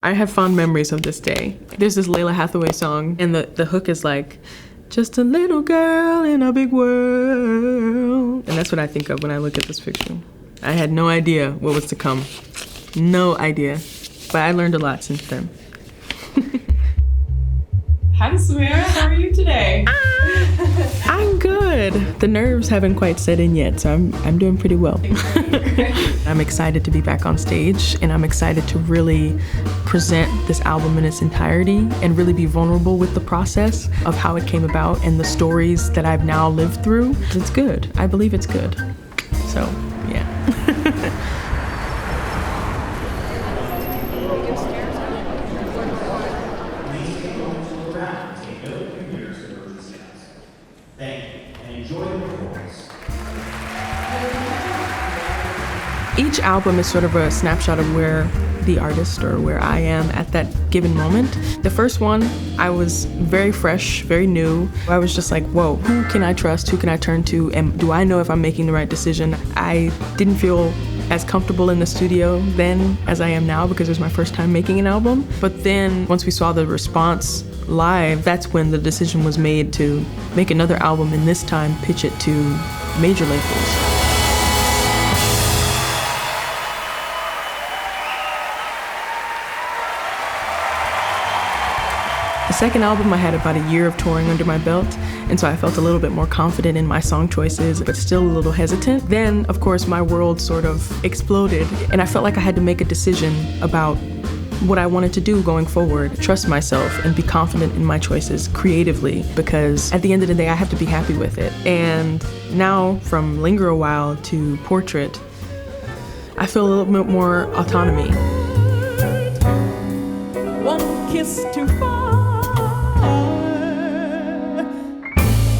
I have fond memories of this day. There's this Layla Hathaway song, and the hook is like, just a little girl in a big world. And that's what I think of when I look at this picture. I had no idea what was to come. No idea. But I learned a lot since then. Hi, Samara. How are you today? I'm good. The nerves haven't quite set in yet, so I'm doing pretty well. I'm excited to be back on stage, and I'm excited to really present this album in its entirety and really be vulnerable with the process of how it came about and the stories that I've now lived through. It's good. I believe it's good. So, yeah. Each album is sort of a snapshot of where the artist or where I am at that given moment. The first one, I was very fresh, very new. I was just like, whoa, who can I trust? Who can I turn to? And do I know if I'm making the right decision? I didn't feel as comfortable in the studio then as I am now because it was my first time making an album. But then once we saw the response live, that's when the decision was made to make another album and this time pitch it to major labels. The second album, I had about a year of touring under my belt, and so I felt a little bit more confident in my song choices, but still a little hesitant. Then, of course, my world sort of exploded, and I felt like I had to make a decision about what I wanted to do going forward, trust myself and be confident in my choices creatively, because at the end of the day, I have to be happy with it. And now, from Linger a While to Portrait, I feel a little bit more autonomy. One kiss too far.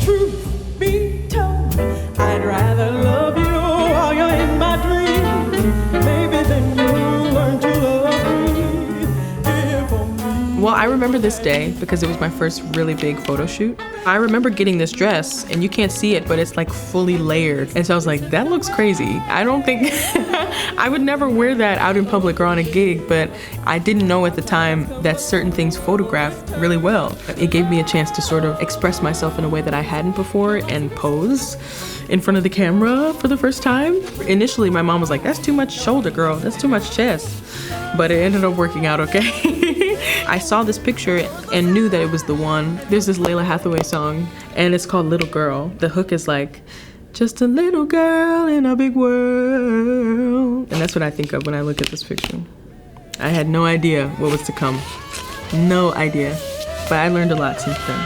Truth be told, I'd rather love you while you're in my dreams. Maybe then you'll learn to love me. For me. Well, I remember this day because it was my first really big photo shoot. I remember getting this dress, and you can't see it, but it's like fully layered. And so I was like, that looks crazy. I don't think, I would never wear that out in public or on a gig, but I didn't know at the time that certain things photographed really well. It gave me a chance to sort of express myself in a way that I hadn't before and pose in front of the camera for the first time. Initially, my mom was like, that's too much shoulder, girl. That's too much chest. But it ended up working out okay. I saw this picture and knew that it was the one. There's this Layla Hathaway song, and it's called Little Girl. The hook is like, just a little girl in a big world. And that's what I think of when I look at this picture. I had no idea what was to come. No idea. But I learned a lot since then.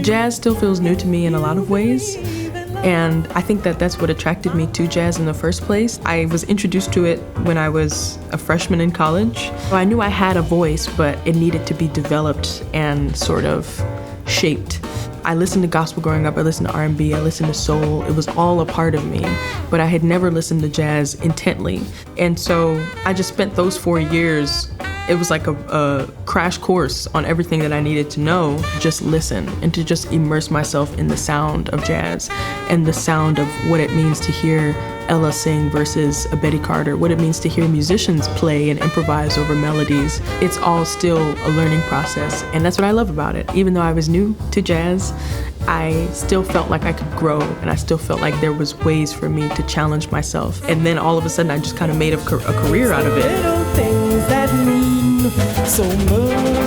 Jazz still feels new to me in a lot of ways, and I think that that's what attracted me to jazz in the first place. I was introduced to it when I was a freshman in college. So I knew I had a voice, but it needed to be developed and sort of shaped. I listened to gospel growing up, I listened to R&B, I listened to soul. It was all a part of me, but I had never listened to jazz intently. And so I just spent those 4 years. It was like a crash course on everything that I needed to know. Just listen and to just immerse myself in the sound of jazz and the sound of what it means to hear Ella sing versus a Betty Carter, what it means to hear musicians play and improvise over melodies. It's all still a learning process, and that's what I love about it. Even though I was new to jazz, I still felt like I could grow, and I still felt like there was ways for me to challenge myself. And then all of a sudden, I just kind of made a career out of it. Little things that mean so much.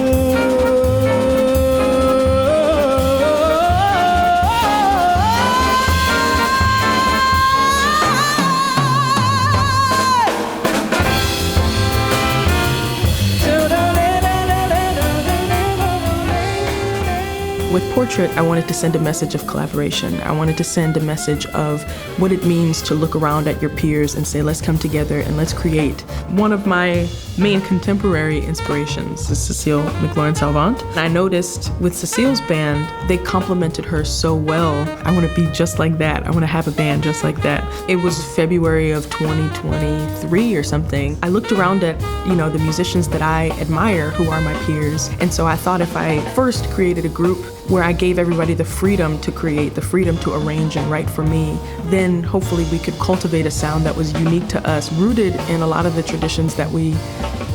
With Portrait, I wanted to send a message of collaboration. I wanted to send a message of what it means to look around at your peers and say, let's come together and let's create. One of my main contemporary inspirations is Cecile McLaurin-Salvant. And I noticed with Cecile's band, they complemented her so well. I want to be just like that. I want to have a band just like that. It was February of 2023 or something. I looked around at, the musicians that I admire who are my peers. And so I thought if I first created a group where I gave everybody the freedom to create, the freedom to arrange and write for me, then hopefully we could cultivate a sound that was unique to us, rooted in a lot of the traditions that we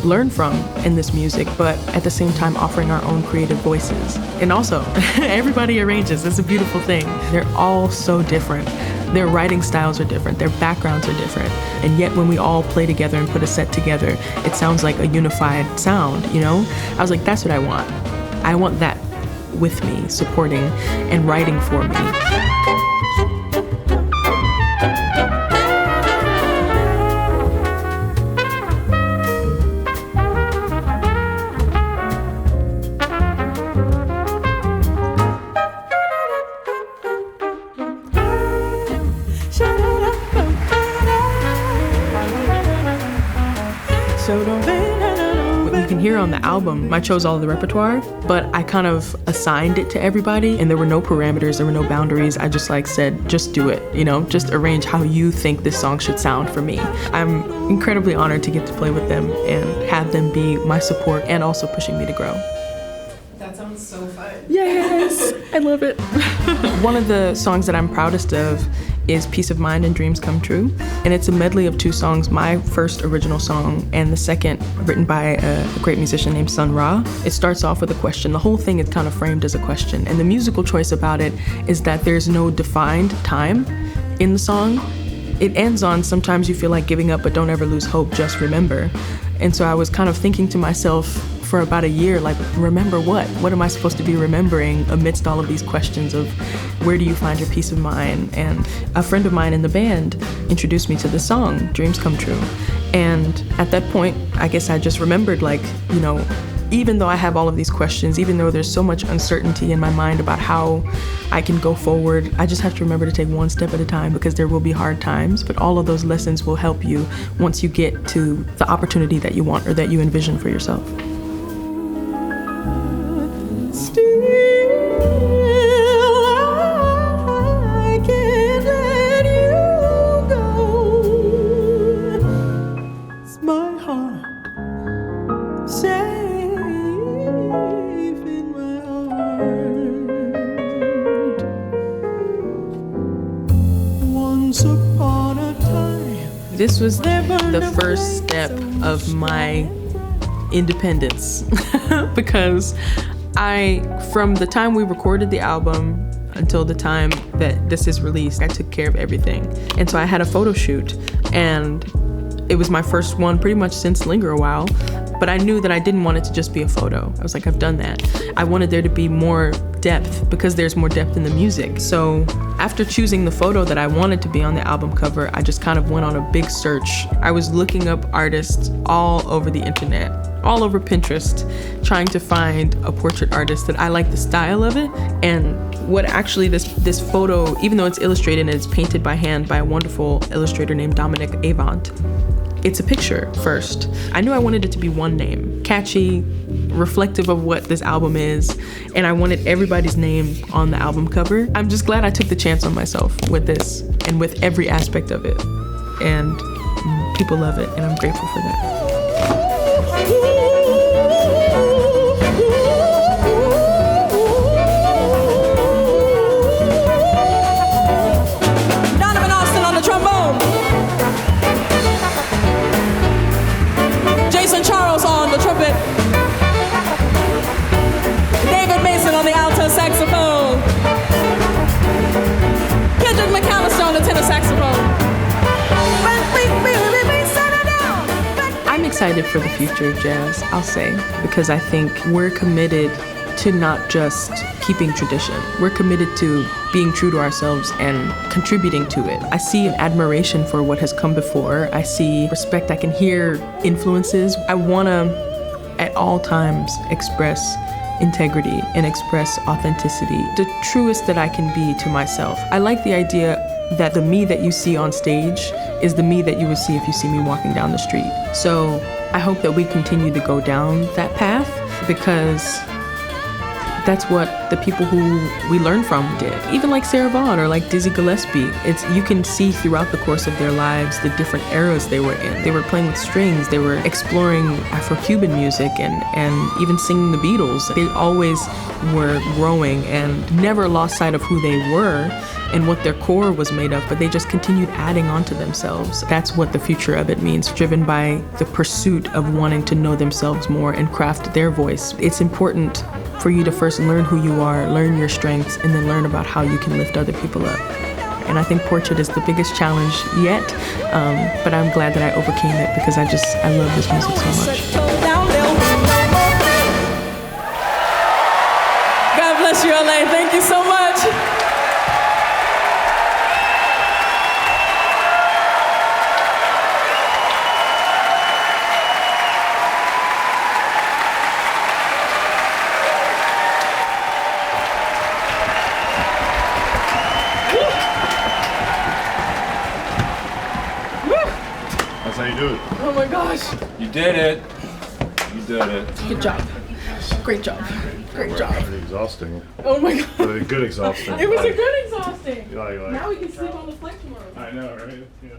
learn from in this music, but at the same time offering our own creative voices. And also, everybody arranges. It's a beautiful thing. They're all so different. Their writing styles are different. Their backgrounds are different. And yet when we all play together and put a set together, it sounds like a unified sound, I was like, that's what I want. I want that with me, supporting and writing for me. What you can hear on the album, I chose all of the repertoire, but I kind of assigned it to everybody, and there were no parameters, there were no boundaries. I just said, just do it, just arrange how you think this song should sound for me. I'm incredibly honored to get to play with them and have them be my support and also pushing me to grow. That sounds so fun. Yes, I love it. One of the songs that I'm proudest of is Peace of Mind and Dreams Come True. And it's a medley of two songs, my first original song and the second written by a great musician named Sun Ra. It starts off with a question. The whole thing is kind of framed as a question. And the musical choice about it is that there's no defined time in the song. It ends on, sometimes you feel like giving up, but don't ever lose hope, just remember. And so I was kind of thinking to myself for about a year, remember what? What am I supposed to be remembering amidst all of these questions of where do you find your peace of mind? And a friend of mine in the band introduced me to the song, Dreams Come True. And at that point, I guess I just remembered, even though I have all of these questions, even though there's so much uncertainty in my mind about how I can go forward, I just have to remember to take one step at a time, because there will be hard times, but all of those lessons will help you once you get to the opportunity that you want or that you envision for yourself. This was the first step of my independence because from the time we recorded the album until the time that this is released, I took care of everything. And so I had a photo shoot, and it was my first one pretty much since Linger a While, but I knew that I didn't want it to just be a photo. I was like, I've done that. I wanted there to be more depth because there's more depth in the music. So after choosing the photo that I wanted to be on the album cover, I just kind of went on a big search. I was looking up artists all over the internet, all over Pinterest, trying to find a portrait artist that I like the style of it. And what actually this photo, even though it's illustrated and it's painted by hand by a wonderful illustrator named Dominic Avant, it's a picture first. I knew I wanted it to be one name, catchy, reflective of what this album is, and I wanted everybody's name on the album cover. I'm just glad I took the chance on myself with this and with every aspect of it. And people love it, and I'm grateful for that. I'm excited for the future of jazz, I'll say, because I think we're committed to not just keeping tradition. We're committed to being true to ourselves and contributing to it. I see an admiration for what has come before. I see respect. I can hear influences. I want to, at all times, express integrity and express authenticity, the truest that I can be to myself. I like the idea that the me that you see on stage is the me that you would see if you see me walking down the street. So I hope that we continue to go down that path, because that's what the people who we learn from did. Even like Sarah Vaughan or like Dizzy Gillespie, you can see throughout the course of their lives the different eras they were in. They were playing with strings, they were exploring Afro-Cuban music and even singing the Beatles. They always were growing and never lost sight of who they were and what their core was made of, but they just continued adding on to themselves. That's what the future of it means, driven by the pursuit of wanting to know themselves more and craft their voice. It's important for you to first learn who you are, learn your strengths, and then learn about how you can lift other people up. And I think Portrait is the biggest challenge yet, but I'm glad that I overcame it, because I love this music so much. God bless you, LA. Thank you so much. That's how you do it. Oh my gosh. You did it. You did it. Good job. Great job. Great job. Pretty exhausting. Oh my God. But a good exhausting. It was a good exhausting. Like, Now we can sleep on the flight tomorrow. I know, right? Yeah.